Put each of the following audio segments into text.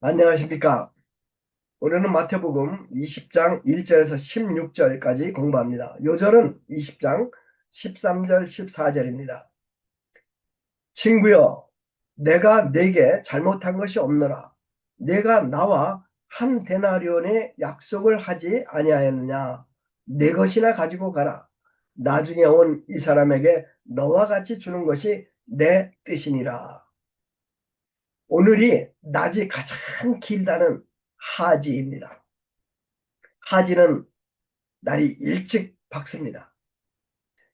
안녕하십니까. 오늘은 마태복음 20장 1절에서 16절까지 공부합니다. 요절은 20장 13절 14절입니다. 친구여, 내가 네게 잘못한 것이 없노라. 내가 나와 한 데나리온의 약속을 하지 아니하였느냐. 네 것이나 가지고 가라. 나중에 온 이 사람에게 너와 같이 주는 것이 내 뜻이니라. 오늘이 낮이 가장 길다는 하지입니다. 하지는 날이 일찍 밝습니다.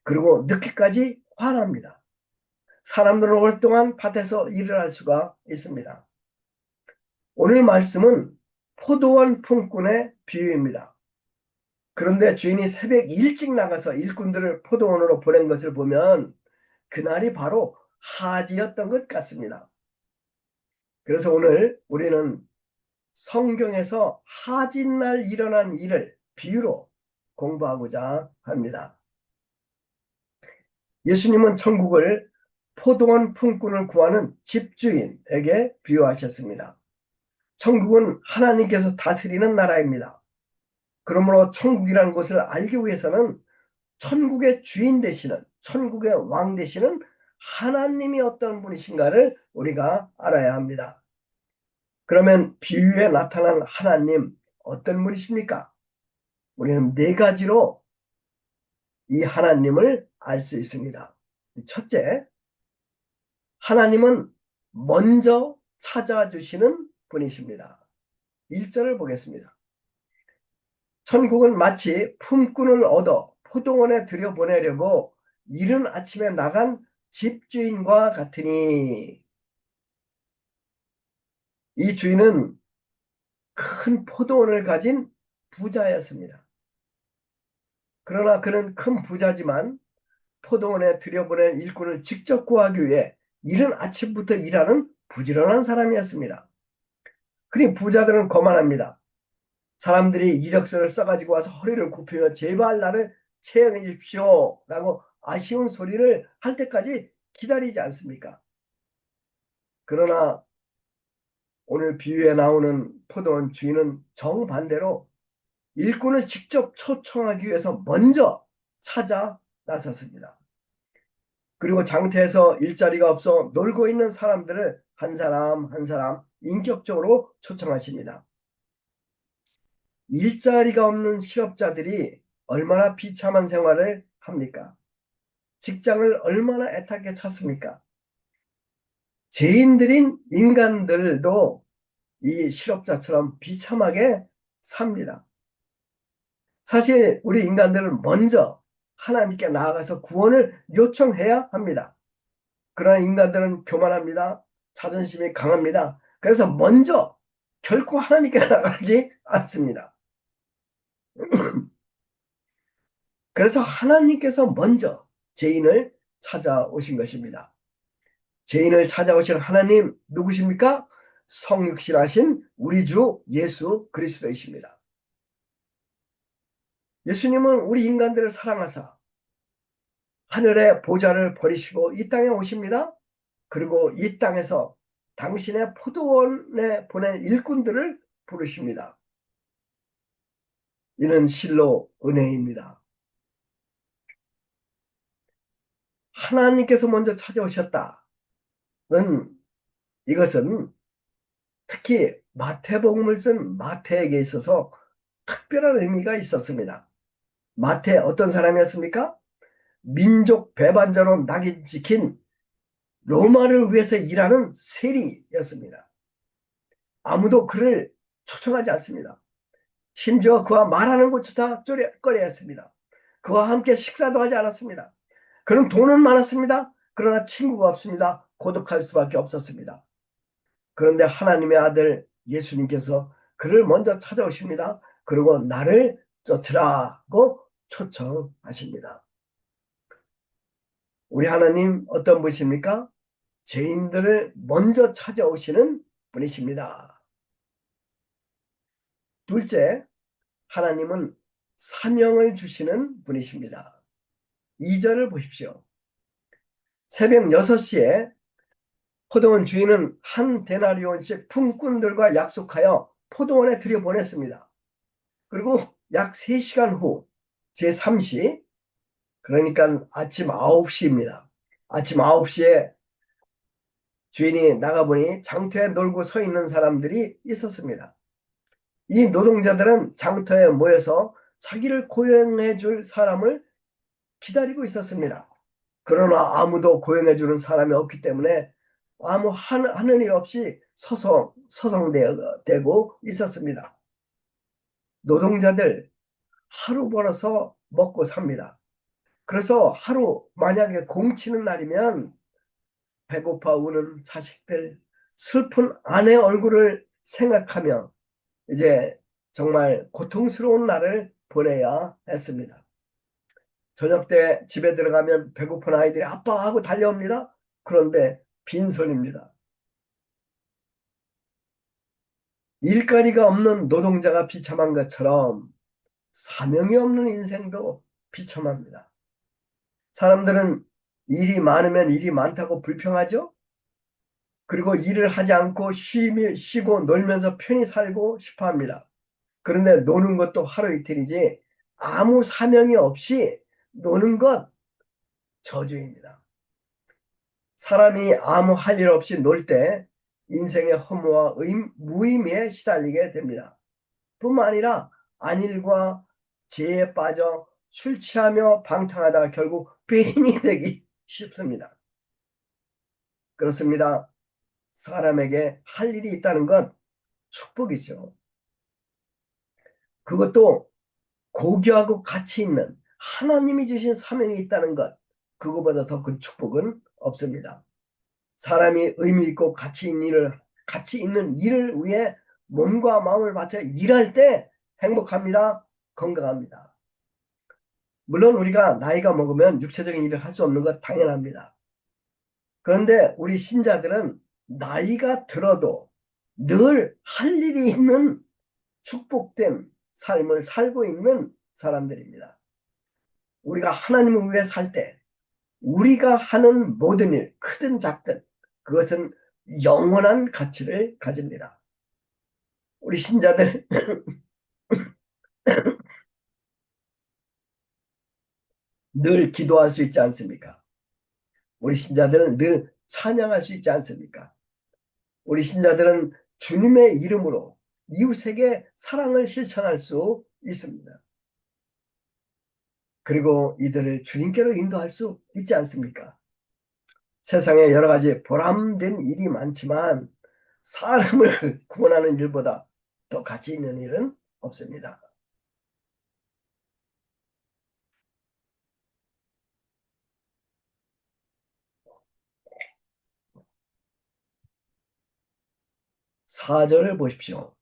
그리고 늦게까지 환합니다. 사람들은 오랫동안 밭에서 일을 할 수가 있습니다. 오늘 말씀은 포도원 품꾼의 비유입니다. 그런데 주인이 새벽 일찍 나가서 일꾼들을 포도원으로 보낸 것을 보면 그날이 바로 하지였던 것 같습니다. 그래서 오늘 우리는 성경에서 하진날 일어난 일을 비유로 공부하고자 합니다. 예수님은 천국을 포도원 품꾼을 구하는 집주인에게 비유하셨습니다. 천국은 하나님께서 다스리는 나라입니다. 그러므로 천국이라는 것을 알기 위해서는 천국의 주인 되시는, 천국의 왕 되시는 하나님이 어떤 분이신가를 우리가 알아야 합니다. 그러면 비유에 나타난 하나님 어떤 분이십니까? 우리는 네 가지로 이 하나님을 알 수 있습니다. 첫째, 하나님은 먼저 찾아주시는 분이십니다. 1절을 보겠습니다. 천국은 마치 품꾼을 얻어 포도원에 들여보내려고 이른 아침에 나간 집주인과 같으니, 이 주인은 큰 포도원을 가진 부자였습니다. 그러나 그는 큰 부자지만 포도원에 들여보낸 일꾼을 직접 구하기 위해 이른 아침부터 일하는 부지런한 사람이었습니다. 그러니 부자들은 거만합니다. 사람들이 이력서를 써가지고 와서 허리를 굽히며 제발 나를 채용해 주십시오 라고 아쉬운 소리를 할 때까지 기다리지 않습니까? 그러나 오늘 비유에 나오는 포도원 주인은 정반대로 일꾼을 직접 초청하기 위해서 먼저 찾아 나섰습니다. 그리고 장터에서 일자리가 없어 놀고 있는 사람들을 한 사람 한 사람 인격적으로 초청하십니다. 일자리가 없는 실업자들이 얼마나 비참한 생활을 합니까? 직장을 얼마나 애타게 찾습니까? 죄인들인 인간들도 이 실업자처럼 비참하게 삽니다. 사실 우리 인간들은 먼저 하나님께 나아가서 구원을 요청해야 합니다. 그러나 인간들은 교만합니다. 자존심이 강합니다. 그래서 먼저 결코 하나님께 나가지 않습니다. 그래서 하나님께서 먼저 죄인을 찾아오신 것입니다. 죄인을 찾아오신 하나님 누구십니까? 성육신하신 우리 주 예수 그리스도이십니다. 예수님은 우리 인간들을 사랑하사 하늘의 보좌를 버리시고 이 땅에 오십니다. 그리고 이 땅에서 당신의 포도원에 보낸 일꾼들을 부르십니다. 이는 실로 은혜입니다. 하나님께서 먼저 찾아오셨다는 이것은 특히 마태복음을 쓴 마태에게 있어서 특별한 의미가 있었습니다. 마태 어떤 사람이었습니까? 민족 배반자로 낙인 찍힌 로마를 위해서 일하는 세리였습니다. 아무도 그를 초청하지 않습니다. 심지어 그와 말하는 것조차 꺼려했습니다. 그와 함께 식사도 하지 않았습니다. 그는 돈은 많았습니다. 그러나 친구가 없습니다. 고독할 수밖에 없었습니다. 그런데 하나님의 아들 예수님께서 그를 먼저 찾아오십니다. 그리고 나를 쫓으라고 초청하십니다. 우리 하나님 어떤 분이십니까? 죄인들을 먼저 찾아오시는 분이십니다. 둘째, 하나님은 사명을 주시는 분이십니다. 2절을 보십시오. 새벽 6시에 포도원 주인은 한 데나리온씩 품꾼들과 약속하여 포도원에 들여보냈습니다. 그리고 약 3시간 후 제3시, 그러니까 아침 9시입니다. 아침 9시에 주인이 나가보니 장터에 놀고 서 있는 사람들이 있었습니다. 이 노동자들은 장터에 모여서 자기를 고용해 줄 사람을 기다리고 있었습니다. 그러나 아무도 고용해 주는 사람이 없기 때문에 아무 하는 일 없이 서성대고 있었습니다. 노동자들 하루 벌어서 먹고 삽니다. 그래서 하루 만약에 공치는 날이면 배고파 우는 자식들, 슬픈 아내 얼굴을 생각하며 이제 정말 고통스러운 날을 보내야 했습니다. 저녁 때 집에 들어가면 배고픈 아이들이 아빠 하고 달려옵니다. 그런데 빈손입니다. 일거리가 없는 노동자가 비참한 것처럼 사명이 없는 인생도 비참합니다. 사람들은 일이 많으면 일이 많다고 불평하죠. 그리고 일을 하지 않고 쉬고 놀면서 편히 살고 싶어 합니다. 그런데 노는 것도 하루 이틀이지 아무 사명이 없이 노는 것 저주입니다. 사람이 아무 할 일 없이 놀 때 인생의 허무와 무의미에 시달리게 됩니다. 뿐만 아니라 안일과 죄에 빠져 술 취하며 방탕하다가 결국 죄인이 되기 쉽습니다. 그렇습니다. 사람에게 할 일이 있다는 건 축복이죠. 그것도 고귀하고 가치 있는 하나님이 주신 사명이 있다는 것, 그거보다 더 큰 축복은 없습니다. 사람이 의미 있고 가치 있는 일을 위해 몸과 마음을 바쳐 일할 때 행복합니다. 건강합니다. 물론 우리가 나이가 먹으면 육체적인 일을 할 수 없는 것 당연합니다. 그런데 우리 신자들은 나이가 들어도 늘 할 일이 있는 축복된 삶을 살고 있는 사람들입니다. 우리가 하나님을 위해 살 때 우리가 하는 모든 일, 크든 작든 그것은 영원한 가치를 가집니다. 우리 신자들 늘 기도할 수 있지 않습니까? 우리 신자들은 늘 찬양할 수 있지 않습니까? 우리 신자들은 주님의 이름으로 이웃에게 사랑을 실천할 수 있습니다. 그리고 이들을 주님께로 인도할 수 있지 않습니까? 세상에 여러 가지 보람된 일이 많지만 사람을 구원하는 일보다 더 가치 있는 일은 없습니다. 사절을 보십시오.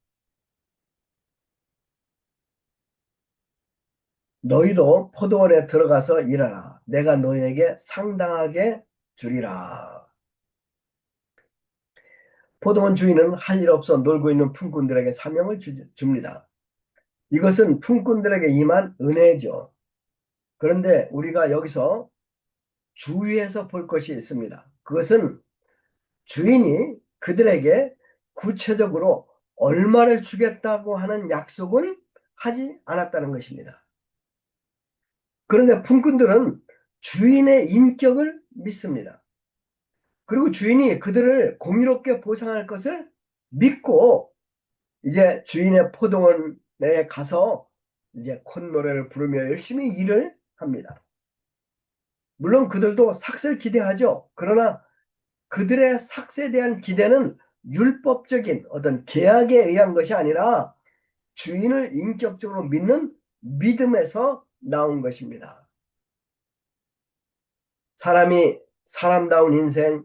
너희도 포도원에 들어가서 일하라. 내가 너희에게 상당하게 주리라. 포도원 주인은 할 일 없어 놀고 있는 품꾼들에게 사명을 줍니다. 이것은 품꾼들에게 임한 은혜죠. 그런데 우리가 여기서 주의해서 볼 것이 있습니다. 그것은 주인이 그들에게 구체적으로 얼마를 주겠다고 하는 약속을 하지 않았다는 것입니다. 그런데 품꾼들은 주인의 인격을 믿습니다. 그리고 주인이 그들을 공의롭게 보상할 것을 믿고 이제 주인의 포도원에 가서 이제 콧노래를 부르며 열심히 일을 합니다. 물론 그들도 삭슬 기대하죠. 그러나 그들의 삭스에 대한 기대는 율법적인 어떤 계약에 의한 것이 아니라 주인을 인격적으로 믿는 믿음에서 나온 것입니다. 사람이 사람다운 인생,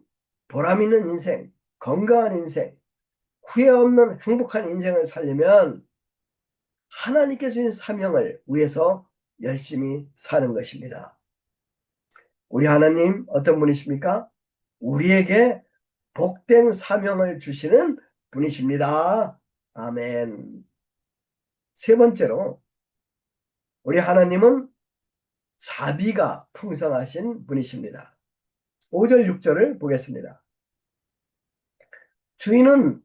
보람 있는 인생, 건강한 인생, 후회 없는 행복한 인생을 살려면 하나님께 주신 사명을 위해서 열심히 사는 것입니다. 우리 하나님 어떤 분이십니까? 우리에게 복된 사명을 주시는 분이십니다. 아멘. 세 번째로 우리 하나님은 자비가 풍성하신 분이십니다. 5절 6절을 보겠습니다. 주인은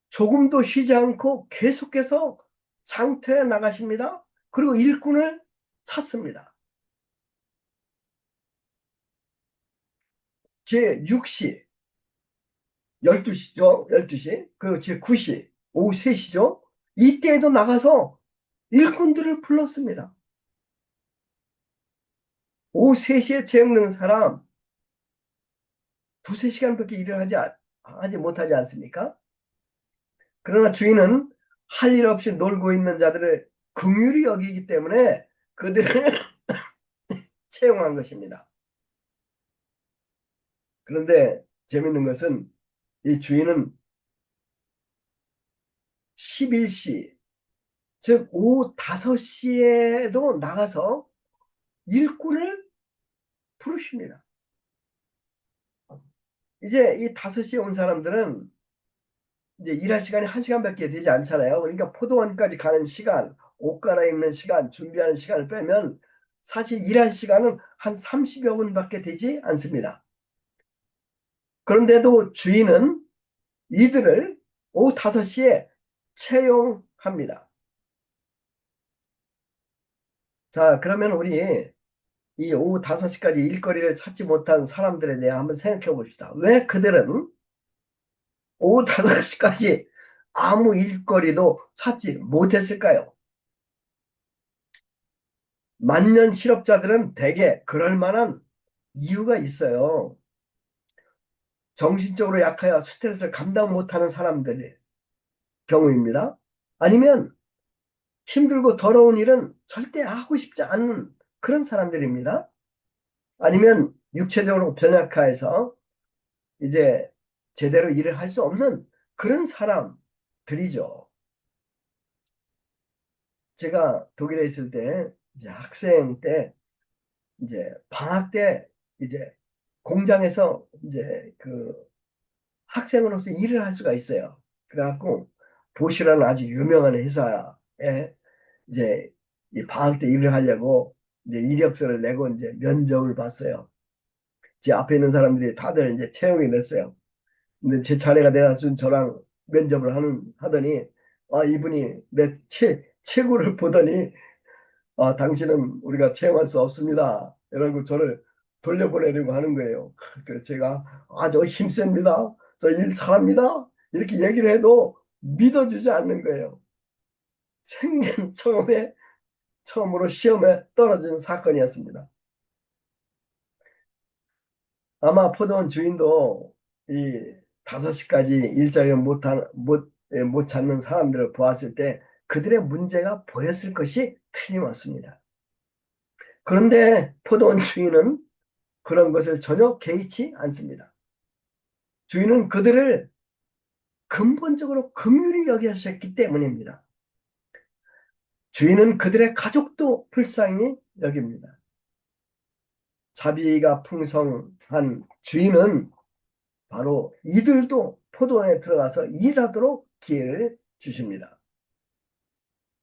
조금도 쉬지 않고 계속해서 장터에 나가십니다. 그리고 일꾼을 찾습니다. 제6시, 12시죠. 12시. 그리고 제9시, 오후 3시죠. 이때에도 나가서 일꾼들을 불렀습니다. 오후 3시에 재우는 사람 두세 시간밖에 일을 하지 못하지 않습니까? 그러나 주인은 할 일 없이 놀고 있는 자들을 긍휼히 여기기 때문에 그들을 채용한 것입니다. 그런데 재밌는 것은 이 주인은 11시, 즉 오후 5시에도 나가서 일꾼을 부르십니다. 이제 이 5시에 온 사람들은 이제 일할 시간이 1시간밖에 되지 않잖아요. 그러니까 포도원까지 가는 시간, 옷 갈아입는 시간, 준비하는 시간을 빼면 사실 일할 시간은 한 30여 분밖에 되지 않습니다. 그런데도 주인은 이들을 오후 5시에 채용합니다. 자, 그러면 우리 이 오후 5시까지 일거리를 찾지 못한 사람들에 대해 한번 생각해 봅시다. 왜 그들은 오후 5시까지 아무 일거리도 찾지 못했을까요? 만년 실업자들은 대개 그럴 만한 이유가 있어요. 정신적으로 약하여 스트레스를 감당 못하는 사람들의 경우입니다. 아니면 힘들고 더러운 일은 절대 하고 싶지 않은 그런 사람들입니다. 아니면 육체적으로 변약해서 이제 제대로 일을 할 수 없는 그런 사람들이죠. 제가 독일에 있을 때 이제 학생 때 이제 방학 때 이제 공장에서 이제 그 학생으로서 일을 할 수가 있어요. 그래갖고 보시라는 아주 유명한 회사에 이제 이 방학 때 일을 하려고 이제 이력서를 내고 이제 면접을 봤어요. 제 앞에 있는 사람들이 다들 이제 채용이 됐어요. 근데 제 차례가 돼서 저랑 면접을 하더니 아 이분이 내 체구를 보더니 아 당신은 우리가 채용할 수 없습니다. 이러고 저를 돌려보내려고 하는 거예요. 그래서 제가 아 저 힘셉니다. 저 일 잘합니다. 이렇게 얘기를 해도 믿어주지 않는 거예요. 생전 처음으로 시험에 떨어진 사건이었습니다. 아마 포도원 주인도 이 5시까지 일자리를 못 찾는 사람들을 보았을 때 그들의 문제가 보였을 것이 틀림없습니다. 그런데 포도원 주인은 그런 것을 전혀 개의치 않습니다. 주인은 그들을 근본적으로 긍휼히 여기셨기 때문입니다. 주인은 그들의 가족도 불쌍히 여깁니다. 자비가 풍성한 주인은 바로 이들도 포도원에 들어가서 일하도록 기회를 주십니다.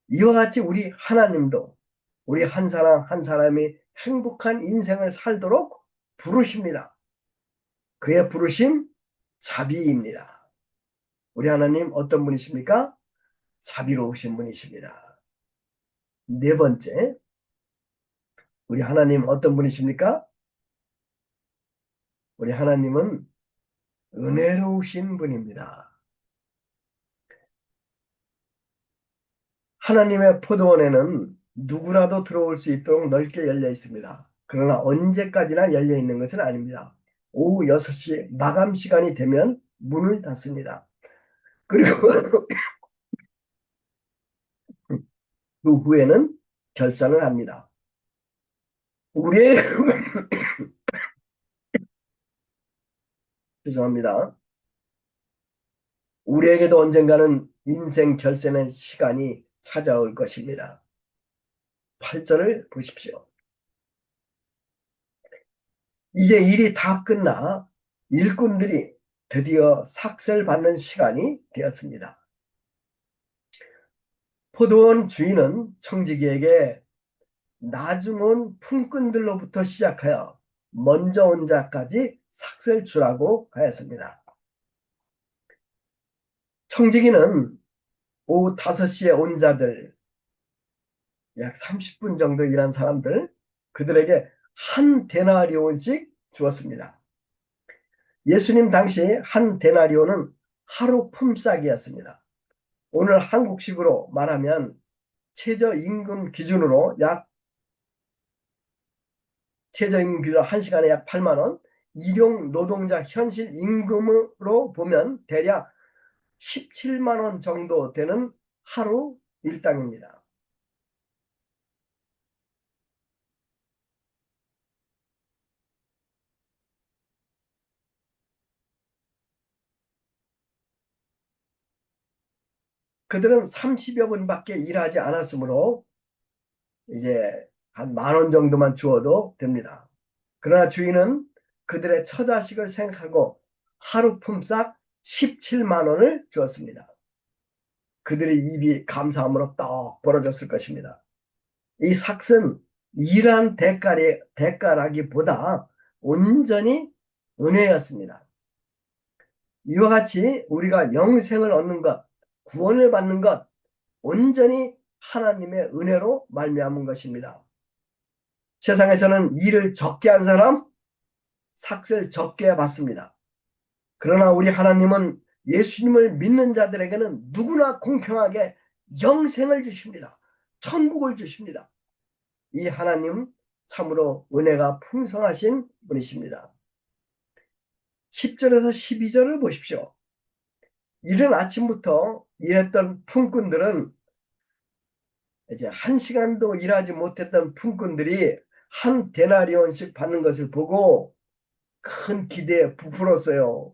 이와 같이 우리 하나님도 우리 한 사람 한 사람이 행복한 인생을 살도록 부르십니다. 그의 부르심 자비입니다. 우리 하나님 어떤 분이십니까? 자비로우신 분이십니다. 네 번째, 우리 하나님 어떤 분이십니까? 우리 하나님은 은혜로우신 분입니다. 하나님의 포도원에는 누구라도 들어올 수 있도록 넓게 열려 있습니다. 그러나 언제까지나 열려 있는 것은 아닙니다. 오후 6시 마감 시간이 되면 문을 닫습니다. 그리고 그 후에는 결산을 합니다. 우리의 죄송합니다. 우리에게도 언젠가는 인생 결산의 시간이 찾아올 것입니다. 8절을 보십시오. 이제 일이 다 끝나 일꾼들이 드디어 삭슬 받는 시간이 되었습니다. 포도원 주인은 청지기에게 나중 온 품꾼들로부터 시작하여 먼저 온 자까지 삭슬 주라고 하였습니다. 청지기는 오후 5시에 온 자들, 약 30분 정도 일한 사람들, 그들에게 한 데나리온씩 주었습니다. 예수님 당시 한 데나리온은 하루 품삯이었습니다. 오늘 한국식으로 말하면 최저임금 기준으로 약 최저임금 기준 1시간에 약 8만 원, 일용 노동자 현실 임금으로 보면 대략 17만 원 정도 되는 하루 일당입니다. 그들은 30여 분밖에 일하지 않았으므로 이제 한 10,000원 정도만 주어도 됩니다. 그러나 주인은 그들의 처자식을 생각하고 하루 품삯 17만 원을 주었습니다. 그들의 입이 감사함으로 떡 벌어졌을 것입니다. 이 삭은 일한 대가라기보다 온전히 은혜였습니다. 이와 같이 우리가 영생을 얻는 것, 구원을 받는 것, 온전히 하나님의 은혜로 말미암은 것입니다. 세상에서는 일을 적게 한 사람, 삭을 적게 받습니다. 그러나 우리 하나님은 예수님을 믿는 자들에게는 누구나 공평하게 영생을 주십니다. 천국을 주십니다. 이 하나님 참으로 은혜가 풍성하신 분이십니다. 10절에서 12절을 보십시오. 이른 아침부터 일했던 품꾼들은 이제 1시간도 일하지 못했던 품꾼들이 한 데나리온씩 받는 것을 보고 큰 기대에 부풀었어요.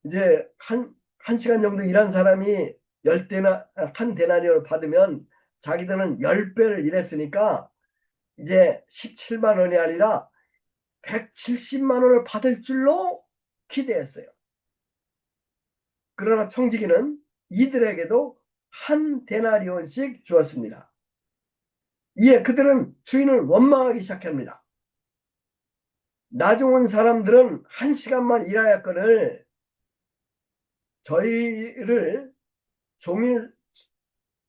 이제 한 시간 정도 일한 사람이 한 데나리온을 받으면 자기들은 10배를 일했으니까 이제 17만 원이 아니라 170만 원을 받을 줄로 기대했어요. 그러나 청지기는 이들에게도 한 데나리온씩 주었습니다. 이에 그들은 주인을 원망하기 시작합니다. 나중 온 사람들은 1시간만 일하였거늘 저희를 종일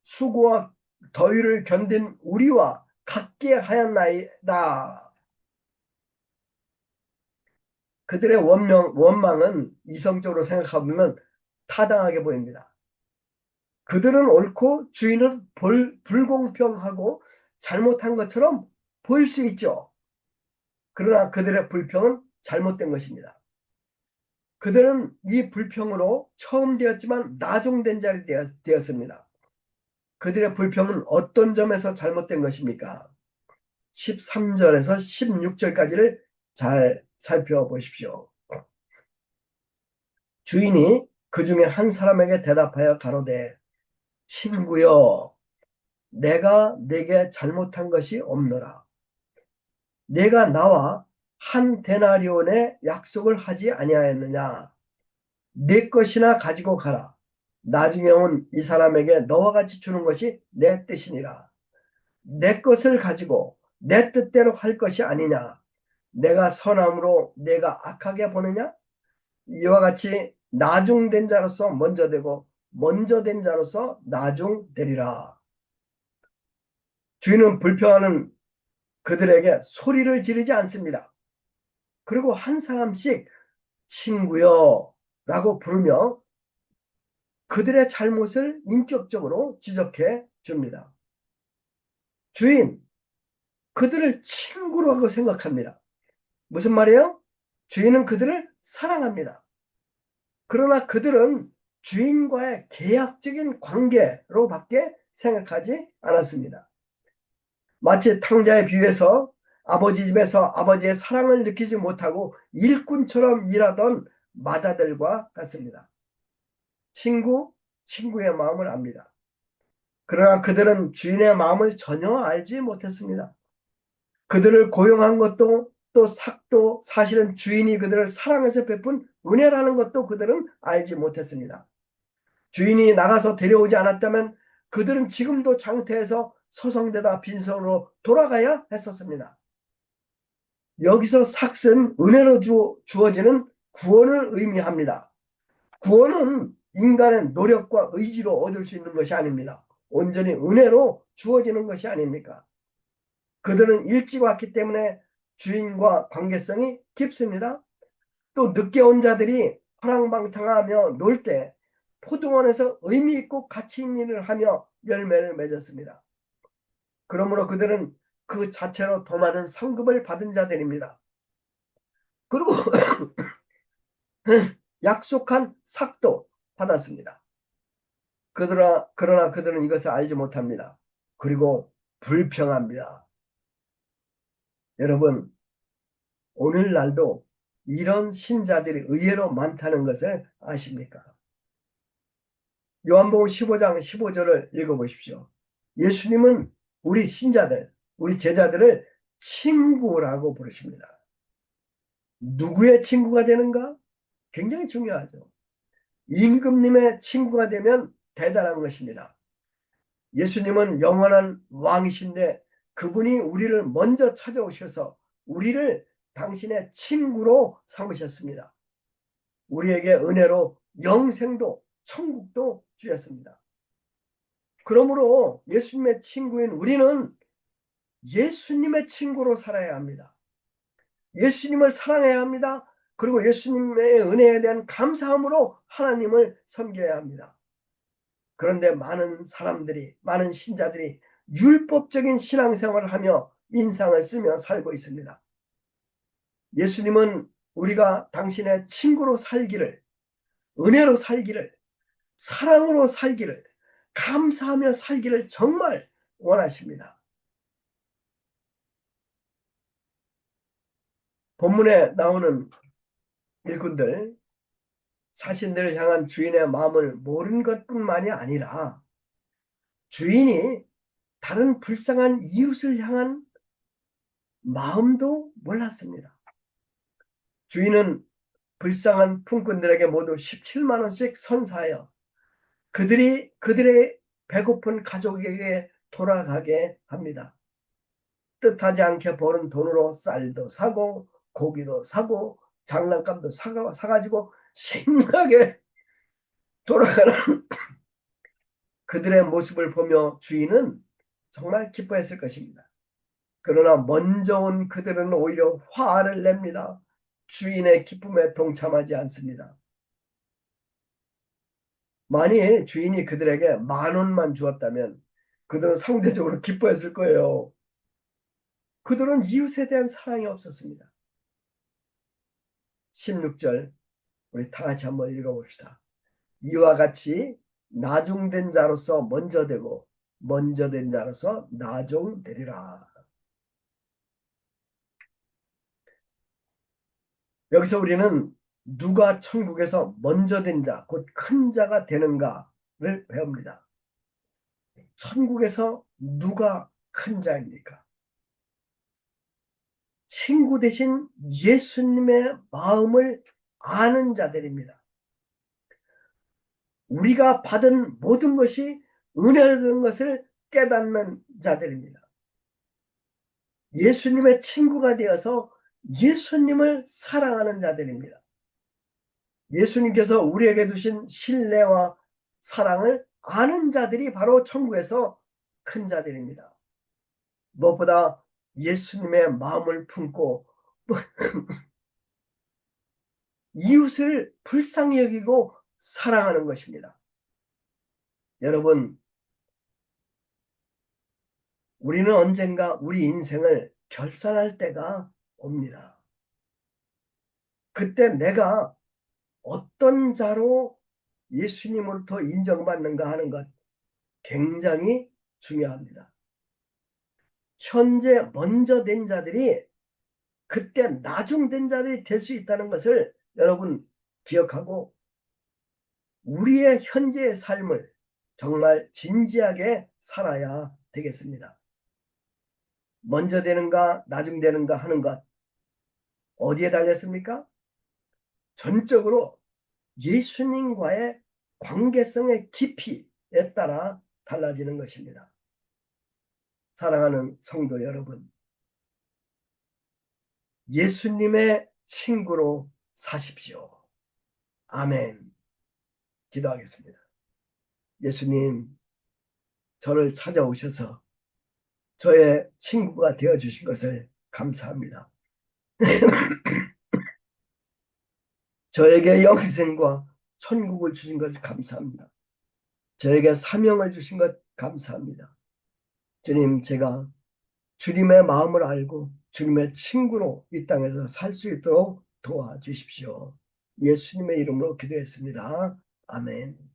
수고와 더위를 견딘 우리와 같게 하였나이다. 그들의 원망은 이성적으로 생각해보면 타당하게 보입니다. 그들은 옳고 주인은 불공평하고 잘못한 것처럼 보일 수 있죠. 그러나 그들의 불평은 잘못된 것입니다. 그들은 이 불평으로 처음 되었지만 나중된 자리 되었습니다. 그들의 불평은 어떤 점에서 잘못된 것입니까? 13절에서 16절까지를 잘 살펴보십시오. 주인이 그 중에 한 사람에게 대답하여 가로되 친구여 내가 네게 잘못한 것이 없노라. 네가 나와 한 데나리온의 약속을 하지 아니하였느냐. 네 것이나 가지고 가라. 나중에 온 이 사람에게 너와 같이 주는 것이 내 뜻이니라. 내 것을 가지고 내 뜻대로 할 것이 아니냐. 내가 선함으로 내가 악하게 보느냐. 이와 같이 나중된 자로서 먼저 되고 먼저 된 자로서 나중되리라. 주인은 불평하는 그들에게 소리를 지르지 않습니다. 그리고 한 사람씩 친구여 라고 부르며 그들의 잘못을 인격적으로 지적해 줍니다. 주인, 그들을 친구로 하고 생각합니다. 무슨 말이에요? 주인은 그들을 사랑합니다. 그러나 그들은 주인과의 계약적인 관계로밖에 생각하지 않았습니다. 마치 탕자에 비유해서 아버지 집에서 아버지의 사랑을 느끼지 못하고 일꾼처럼 일하던 마다들과 같습니다. 친구의 마음을 압니다. 그러나 그들은 주인의 마음을 전혀 알지 못했습니다. 그들을 고용한 것도 또 삭도 사실은 주인이 그들을 사랑해서 베푼 은혜라는 것도 그들은 알지 못했습니다. 주인이 나가서 데려오지 않았다면 그들은 지금도 장태에서 서성대다 빈손으로 돌아가야 했었습니다. 여기서 삭은 은혜로 주어지는 구원을 의미합니다. 구원은 인간의 노력과 의지로 얻을 수 있는 것이 아닙니다. 온전히 은혜로 주어지는 것이 아닙니까? 그들은 일찍 왔기 때문에 주인과 관계성이 깊습니다. 또 늦게 온 자들이 허랑방탕하며 놀 때 포도원에서 의미 있고 가치 있는 일을 하며 열매를 맺었습니다. 그러므로 그들은 그 자체로 더 많은 상급을 받은 자들입니다. 그리고 약속한 삭도 받았습니다. 그러나 그들은 이것을 알지 못합니다. 그리고 불평합니다. 여러분, 오늘날도 이런 신자들이 의외로 많다는 것을 아십니까? 요한복음 15장 15절을 읽어보십시오. 예수님은 우리 신자들, 우리 제자들을 친구라고 부르십니다. 누구의 친구가 되는가? 굉장히 중요하죠. 임금님의 친구가 되면 대단한 것입니다. 예수님은 영원한 왕이신데 그분이 우리를 먼저 찾아오셔서 우리를 당신의 친구로 삼으셨습니다. 우리에게 은혜로 영생도 천국도 주셨습니다. 그러므로 예수님의 친구인 우리는 예수님의 친구로 살아야 합니다. 예수님을 사랑해야 합니다. 그리고 예수님의 은혜에 대한 감사함으로 하나님을 섬겨야 합니다. 그런데 많은 사람들이, 많은 신자들이 율법적인 신앙생활을 하며 인상을 쓰며 살고 있습니다. 예수님은 우리가 당신의 친구로 살기를, 은혜로 살기를, 사랑으로 살기를, 감사하며 살기를 정말 원하십니다. 본문에 나오는 일꾼들, 자신들을 향한 주인의 마음을 모른 것뿐만이 아니라 주인이 다른 불쌍한 이웃을 향한 마음도 몰랐습니다. 주인은 불쌍한 품꾼들에게 모두 17만 원씩 선사하여 그들의 배고픈 가족에게 돌아가게 합니다. 뜻하지 않게 버는 돈으로 쌀도 사고 고기도 사고 장난감도 사가지고 신나게 돌아가는 그들의 모습을 보며 주인은 정말 기뻐했을 것입니다. 그러나 먼저 온 그들은 오히려 화를 냅니다. 주인의 기쁨에 동참하지 않습니다. 만일 주인이 그들에게 10,000원만 주었다면 그들은 상대적으로 기뻐했을 거예요. 그들은 이웃에 대한 사랑이 없었습니다. 16절 우리 다 같이 한번 읽어봅시다. 이와 같이 나중된 자로서 먼저 되고 먼저 된 자로서 나중되리라. 여기서 우리는 누가 천국에서 먼저 된 자, 곧 큰 자가 되는가를 배웁니다. 천국에서 누가 큰 자입니까? 친구 대신 예수님의 마음을 아는 자들입니다. 우리가 받은 모든 것이 은혜라는 것을 깨닫는 자들입니다. 예수님의 친구가 되어서 예수님을 사랑하는 자들입니다. 예수님께서 우리에게 두신 신뢰와 사랑을 아는 자들이 바로 천국에서 큰 자들입니다. 무엇보다 예수님의 마음을 품고 이웃을 불쌍히 여기고 사랑하는 것입니다. 여러분, 우리는 언젠가 우리 인생을 결산할 때가 옵니다. 그때 내가 어떤 자로 예수님으로부터 인정받는가 하는 것 굉장히 중요합니다. 현재 먼저 된 자들이 그때 나중된 자들이 될 수 있다는 것을 여러분 기억하고 우리의 현재의 삶을 정말 진지하게 살아야 되겠습니다. 먼저 되는가 나중 되는가 하는 것 어디에 달렸습니까? 전적으로 예수님과의 관계성의 깊이에 따라 달라지는 것입니다. 사랑하는 성도 여러분, 예수님의 친구로 사십시오. 아멘. 기도하겠습니다. 예수님, 저를 찾아오셔서 저의 친구가 되어주신 것을 감사합니다. 저에게 영생과 천국을 주신 것을 감사합니다. 저에게 사명을 주신 것 감사합니다. 주님, 제가 주님의 마음을 알고 주님의 친구로 이 땅에서 살 수 있도록 도와주십시오. 예수님의 이름으로 기도했습니다. 아멘.